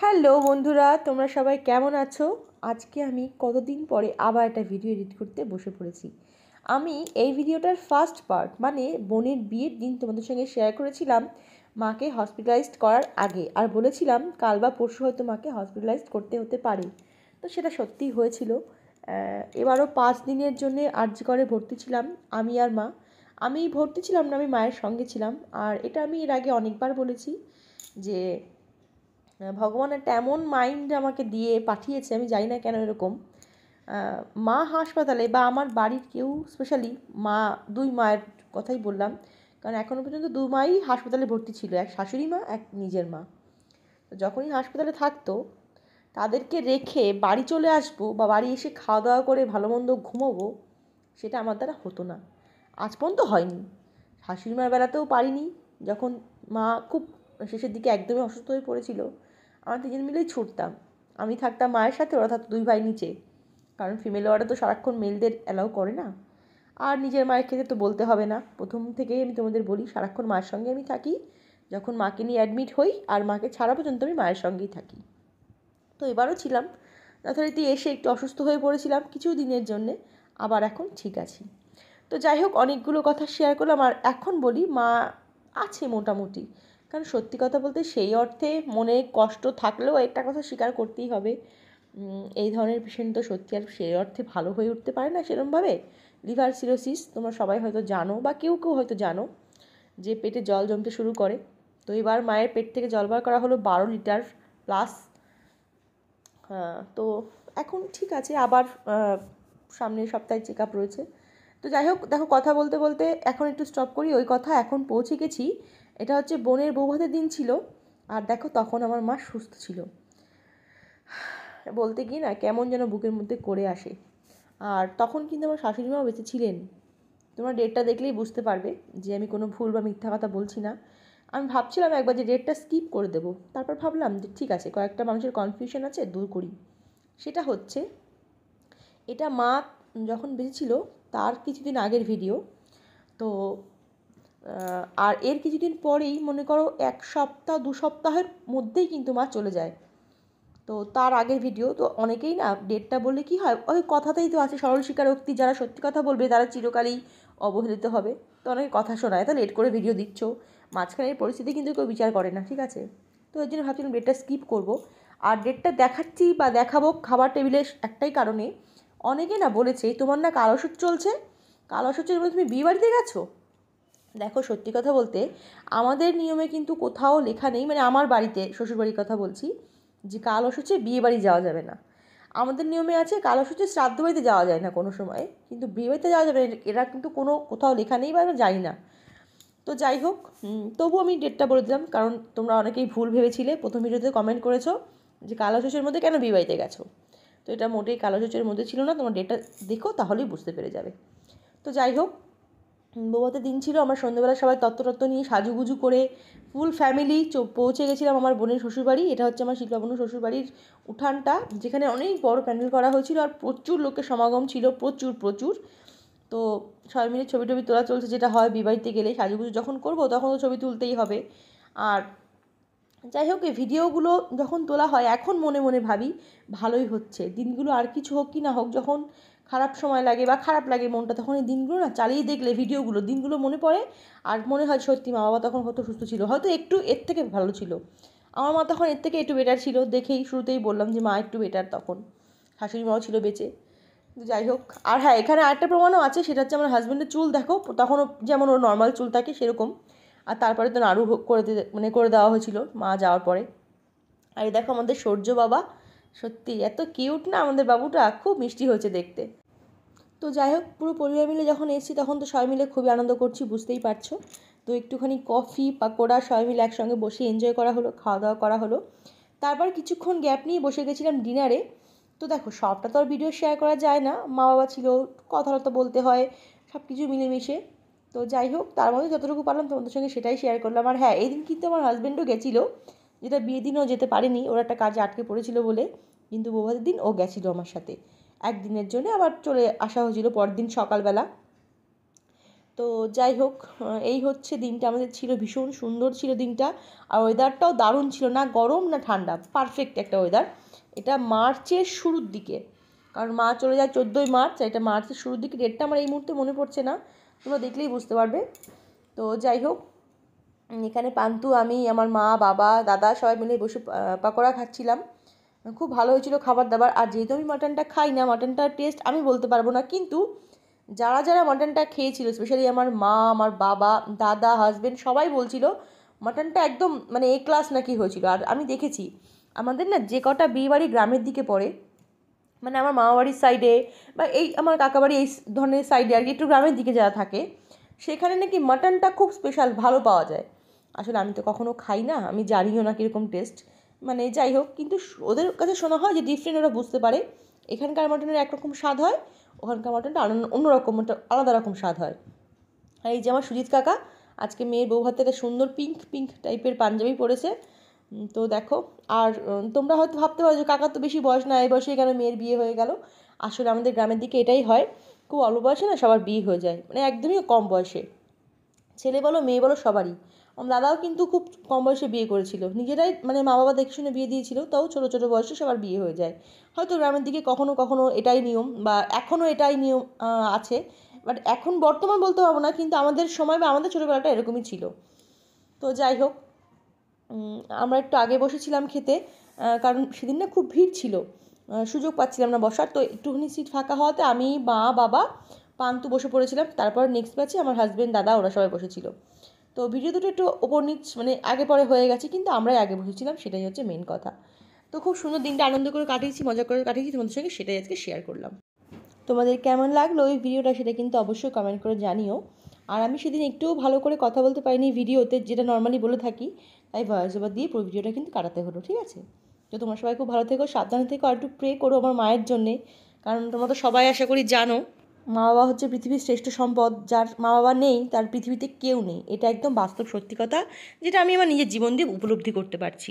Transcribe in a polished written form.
Hello বন্ধুরা, তোমরা সবাই কেমন আছো? আজকে আমি কতদিন পরে আবার একটা ভিডিও এডিট করতে বসে পড়েছি। আমি এই ভিডিওটার ফার্স্ট পার্ট মানে বোনের বিয়ের দিন তোমাদের সঙ্গে শেয়ার করেছিলাম মাকে হসপিটালাইজড করার আগে, আর বলেছিলাম কাল বা পরশু হয়তো মাকে হসপিটালাইজড করতে হতে পারে। তো সেটা সত্যিই হয়েছিল। এবারও 5 দিনের জন্যে আরজি করে ভর্তি ছিলাম আমি আর মা। আমি ভর্তি ছিলাম না, আমি মায়ের সঙ্গে ছিলাম। আর এটা আমি এর আগে অনেকবার বলেছি যে ভগবান একটা এমন মাইন্ড আমাকে দিয়ে পাঠিয়েছে, আমি জানি না কেন এরকম। মা হাসপাতালে বা আমার বাড়ির কেউ স্পেশালি মা, দুই মায়ের কথাই বললাম, কারণ এখনও পর্যন্ত দু মাই হাসপাতালে ভর্তি ছিল, এক শাশুড়ি মা এক নিজের মা। তো যখনই হাসপাতালে থাকতো তাদেরকে রেখে বাড়ি চলে আসবো বা বাড়ি এসে খাওয়া দাওয়া করে ভালো মন্দ ঘুমোবো, সেটা আমার দ্বারা হতো না, আজ পর্যন্ত হয়নি। শাশুড়ি মার বেলাতেও পারিনি। যখন মা খুব শেষের দিকে একদমই অসুস্থ হয়ে পড়েছিল, আমরা তিনজন মিলেই ছুটতাম। আমি থাকতাম মায়ের সাথে, ওরা থাকতো দুই ভাই নিচে, কারণ ফিমেল ওয়ার্ডে তো সারাক্ষণ মেলদের অ্যালাউ করে না। আর নিজের মায়ের ক্ষেত্রে তো বলতে হবে না, প্রথম থেকেই আমি তোমাদের বলি সারাক্ষণ মায়ের সঙ্গে আমি থাকি। যখন মাকে নিয়ে অ্যাডমিট হই আর মাকে ছাড়া পর্যন্ত আমি মায়ের সঙ্গেই থাকি। তো এবারও ছিলাম, যথারীতি এসে একটু অসুস্থ হয়ে পড়েছিলাম কিছু দিনের জন্যে, আবার এখন ঠিক আছি। তো যাই হোক, অনেকগুলো কথা শেয়ার করলাম। আর এখন বলি মা আছে মোটামুটি, কারণ সত্যি কথা বলতে সেই অর্থে মনে কষ্ট থাকলেও একটা কথা স্বীকার করতেই হবে, এই ধরনের পেশেন্ট তো সত্যি আর সেই অর্থে ভালো হয়ে উঠতে পারে না সেরমভাবে। লিভার সিরোসিস তোমরা সবাই হয়তো জানো বা কেউ কেউ হয়তো জানো যে পেটে জল জমতে শুরু করে। তো এবার মায়ের পেট থেকে জল বার করা হলো 12 লিটার প্লাস। তো এখন ঠিক আছে, আবার সামনের সপ্তাহে চেক আপ রয়েছে। তো যাই হোক, দেখো কথা বলতে বলতে এখন একটু স্টপ করি, ওই কথা এখন পৌঁছে গেছি। এটা হচ্ছে বোনের বৌভাতের দিন ছিল, আর দেখো তখন আমার মা সুস্থ ছিল। বলতে গিয়ে না কেমন যেন বুকের মধ্যে করে আসে। আর তখন কিন্তু আমার শাশুড়ি মাও বেঁচে ছিলেন। তোমরা ডেটটা দেখলেই বুঝতে পারবে যে আমি কোনো ভুল বা মিথ্যা কথা বলছি না। আমি ভাবছিলাম একবার যে ডেটটা স্কিপ করে দেবো, তারপর ভাবলাম যে ঠিক আছে, কয়েকটা মানুষের কনফিউশন আছে, দূর করি। সেটা হচ্ছে, এটা মা যখন বেঁচে ছিল তার কিছুদিন আগের ভিডিও। তো আর এর কিছুদিন পরেই মনে করো 1 সপ্তাহ 2 সপ্তাহের মধ্যেই কিন্তু মা চলে যায়। তো তার আগের ভিডিও তো অনেকেই না ডেটটা বললে কি হয়, ওই কথাতেই তো আছে সরল স্বীকারোক্তি, যারা সত্যি কথা বলবে তারা চিরকালই অবহেলিত হবে। তো অনেকে কথা শোনায়, তা লেট করে ভিডিও দিচ্ছ, মাঝখানের পরিস্থিতি কিন্তু কেউ বিচার করে না, ঠিক আছে। তো এর জন্য ভাবছিলাম ডেটটা স্কিপ করব। আর ডেটটা দেখাচ্ছি বা দেখাবো খাবার টেবিলে একটাই কারণে, অনেকে না বলেছে তোমার না কালো ওষুধ চলছে, কালো ওষুধের মধ্যে তুমি বিয়ে বাড়িতে গেছো। দেখো সত্যি কথা বলতে আমাদের নিয়মে কিন্তু কোথাও লেখা নেই, মানে আমার বাড়িতে শ্বশুরবাড়ির কথা বলছি, যে কাল অসুচে বিয়ে বাড়ি যাওয়া যাবে না। আমাদের নিয়মে আছে কাল অসুচে শ্রাদ্ধ বাড়িতে যাওয়া যায় না কোনো সময়, কিন্তু বিয়ে বাড়িতে যাওয়া যাবে না, এরা কিন্তু কোনো কোথাও লেখা নেই বা আমরা জানি না। তো যাই হোক, তবু আমি ডেটটা বলে দিলাম, কারণ তোমরা অনেকেই ভুল ভেবেছিলে, প্রথম ভিডিওতে কমেন্ট করেছো যে কালো অসুচের মধ্যে কেন বিয়ে বাড়িতে গেছো। তো এটা মোটেই কালো অসুচের মধ্যে ছিল না, তোমার ডেটটা দেখো তাহলেই বুঝতে পেরে যাবে। তো যাই হোক, বৌভাতের দিন ছিল, আমরা সন্ধ্যেবেলা সবাই তত্ত্ব নিয়ে সাজুগুজু করে ফুল ফ্যামিলি পৌঁছে গেছিলাম আমার বোনের শ্বশুরবাড়ি। এটা হচ্ছে আমার শিল্পা বোনের শ্বশুরবাড়ির উঠানটা, যেখানে অনেক বড় প্যান্ডেল করা হয়েছিল আর প্রচুর লোকের সমাগম ছিল, প্রচুর প্রচুর। তো সবাই মিলে ছবি টবি তোলা চলছে, যেটা হয় বিবাহিতে গেলে সাজুগুজু যখন করবো তখন তো ছবি তুলতেই হবে। আর যাই হোক, এই ভিডিওগুলো যখন তোলা হয় এখন মনে মনে ভাবি ভালোই হচ্ছে দিনগুলো, আর কিছু হোক কি না হোক, যখন খারাপ সময় লাগে বা খারাপ লাগে মনটা, তখন এই দিনগুলো না চালিয়ে দেখলে ভিডিওগুলো দিনগুলো মনে পড়ে। আর মনে হয় সত্যি মা বাবা তখন কত সুস্থ ছিল, হয়তো একটু এর থেকে ভালো ছিল। আমার মা তখন এর থেকে একটু বেটার ছিল, দেখেই শুরুতেই বললাম যে মা একটু বেটার তখন, শাশুড়ি মাও ছিল বেঁচে। যাই হোক, আর হ্যাঁ এখানে আরেকটা প্রমাণও আছে, সেটা হচ্ছে আমার হাজব্যান্ডের চুল দেখো, তখনও যেমন ওর নর্মাল চুল থাকে সেরকম। আর তারপরে তো নাড়ু করে দিতে মানে করে দেওয়া হয়েছিল মা যাওয়ার পরে। আর এই দেখো আমাদের সূর্য বাবা, সত্যি এত কিউট না আমাদের বাবুটা, খুব মিষ্টি হয়েছে দেখতে। তো যাই হোক, পুরো পরিবার মিলে যখন এসেছি তখন তো সবাই মিলে খুবই আনন্দ করছি, বুঝতেই পারছো। তো একটুখানি কফি পাকোড়া সবাই মিলে একসঙ্গে বসে এনজয় করা হলো, খাওয়া দাওয়া করা হলো। তারপর কিছুক্ষণ গ্যাপ নিয়ে বসে গেছিলাম ডিনারে। তো দেখো সবটা তো আর ভিডিও শেয়ার করা যায় না, মা বাবা ছিল, কথাবার্তা বলতে হয়, সব কিছু মিলেমিশে। তো যাই হোক, তার মধ্যে যতটুকু পারলাম তোমাদের সঙ্গে সেটাই শেয়ার করলাম। আর হ্যাঁ, এই দিন কিন্তু আমার হাজব্যান্ডও গেছিলো, যেটা বিয়ের দিনও যেতে পারেনি, ওর একটা কাজে আটকে পড়েছিল বলে, কিন্তু বৌভাতের দিন ও গেছিলো আমার সাথে একদিনের জন্য, আবার চলে আসা হয়েছিল পরের দিন সকালবেলা। তো তো যাই হোক, এই হচ্ছে দিনটা আমাদের ছিল, ভীষণ সুন্দর ছিল দিনটা। আর ওয়েদারটাও দারুণ ছিল, না গরম না ঠান্ডা, পারফেক্ট একটা ওয়েদার। এটা মার্চের শুরুর দিকে, কারণ মা চলে যায় 14ই মার্চ, এটা মার্চের শুরুর দিকে। ডেটটা আমার এই মুহূর্তে মনে পড়ছে না, তোমরা দেখলেই বুঝতে পারবে। তো যাই হোক, এখানে পান্তু, আমি, আমার মা, বাবা, দাদা সবাই মিলে বসে পাকোড়া খাচ্ছিলাম। খুব ভালো হয়েছিল খাবার দাবার। আর যেহেতু আমি মাটনটা খাই না, মাটনটার টেস্ট আমি বলতে পারবো না, কিন্তু যারা যারা মাটনটা খেয়েছিল, স্পেশালি আমার মা, আমার বাবা, দাদা, হাজব্যান্ড, সবাই বলছিল মাটনটা একদম মানে এ ক্লাস নাকি হয়েছিল। আর আমি দেখেছি আমাদের না যে কটা বিয়েবাড়ি গ্রামের দিকে পড়ে, মানে আমার মামাবাড়ির সাইডে বা এই আমার কাকাবাড়ি এই ধরনের সাইডে আর কি, একটু গ্রামের দিকে যারা থাকে, সেখানে নাকি মাটনটা খুব স্পেশাল ভালো পাওয়া যায়। আসলে আমি তো কখনও খাই না, আমি জানিও না কীরকম টেস্ট, মানে যাই হোক, কিন্তু ওদের কাছে শোনা হয় যে ডিফারেন্ট, ওরা বুঝতে পারে এখানকার মাটনের একরকম স্বাদ হয়, ওখানকার মাটনটা অন্যরকম, আলাদা রকম স্বাদ হয়। আর এই যে আমার সুজিত কাকা আজকে মেয়ের বউ হাতে একটা সুন্দর পিঙ্ক পিঙ্ক টাইপের পাঞ্জাবি পরেছে। তো দেখো, আর তোমরা হয়তো ভাবতে পারো যে কাকার তো বেশি বয়স না, এই বয়সে কেন মেয়ের বিয়ে হয়ে গেল। আসলে আমাদের গ্রামের দিকে এটাই হয়, খুব অল্প বয়সে না সবার বিয়ে হয়ে যায়, মানে একদমই কম বয়সে, ছেলে বলো মেয়ে বলো সবারই। আমার দাদাও কিন্তু খুব কম বয়সে বিয়ে করেছিল, নিজেরাই মানে মা বাবা দেখে শুনে বিয়ে দিয়েছিল, তাও ছোটো ছোটো বয়সে সবার বিয়ে হয়ে যায়। হয়তো গ্রামের দিকে কখনো কখনো এটাই নিয়ম, বা এখনও এটাই নিয়ম আছে। বাট এখন বর্তমান বলতে পারবো না, কিন্তু আমাদের সময় বা আমাদের ছোটোবেলাটা এরকমই ছিল। তো যাই হোক, আমরা একটু আগে বসেছিলাম খেতে, কারণ সেদিন না খুব ভিড় ছিল, সুযোগ পাচ্ছিলাম না বসার। তো একটুখানি সিট ফাঁকা হওয়াতে আমি, মা, বাবা, পান্তু বসে পড়েছিলাম। তারপর নেক্সট ব্যাচে আমার হাজব্যান্ড, দাদা, ওরা সবাই বসেছিল। তো ভিডিও দুটো একটু ওপর নিচ মানে আগে পরে হয়ে গেছে, কিন্তু আমরাই আগে বসেছিলাম, সেটাই হচ্ছে মেন কথা। তো খুব সুন্দর দিনটা আনন্দ করে কাটিয়েছি, মজা করে কাটিয়েছি তোমাদের সঙ্গে, সেটাই আজকে শেয়ার করলাম। তোমাদের কেমন লাগলো ওই ভিডিওটা সেটা কিন্তু অবশ্যই কমেন্ট করে জানিও। আর আমি সেদিন একটুও ভালো করে কথা বলতে পারিনি ভিডিওতে, যেটা নর্মালি বলে থাকি, তাই ভয়েস ওভার দিয়ে পুরো ভিডিওটা কিন্তু কাটাতে হলো, ঠিক আছে? তো তোমরা সবাই খুব ভালো থেকো, সাবধানে থেকো, আর একটু প্রে করো আমার মায়ের জন্যে, কারণ তোমরা তো সবাই আশা করি জানো মা বাবা হচ্ছে পৃথিবীর শ্রেষ্ঠ সম্পদ। যার মা বাবা নেই তার পৃথিবীতে কেউ নেই, এটা একদম বাস্তব সত্যি কথা, যেটা আমি আমার নিজের জীবন দিয়ে উপলব্ধি করতে পারছি।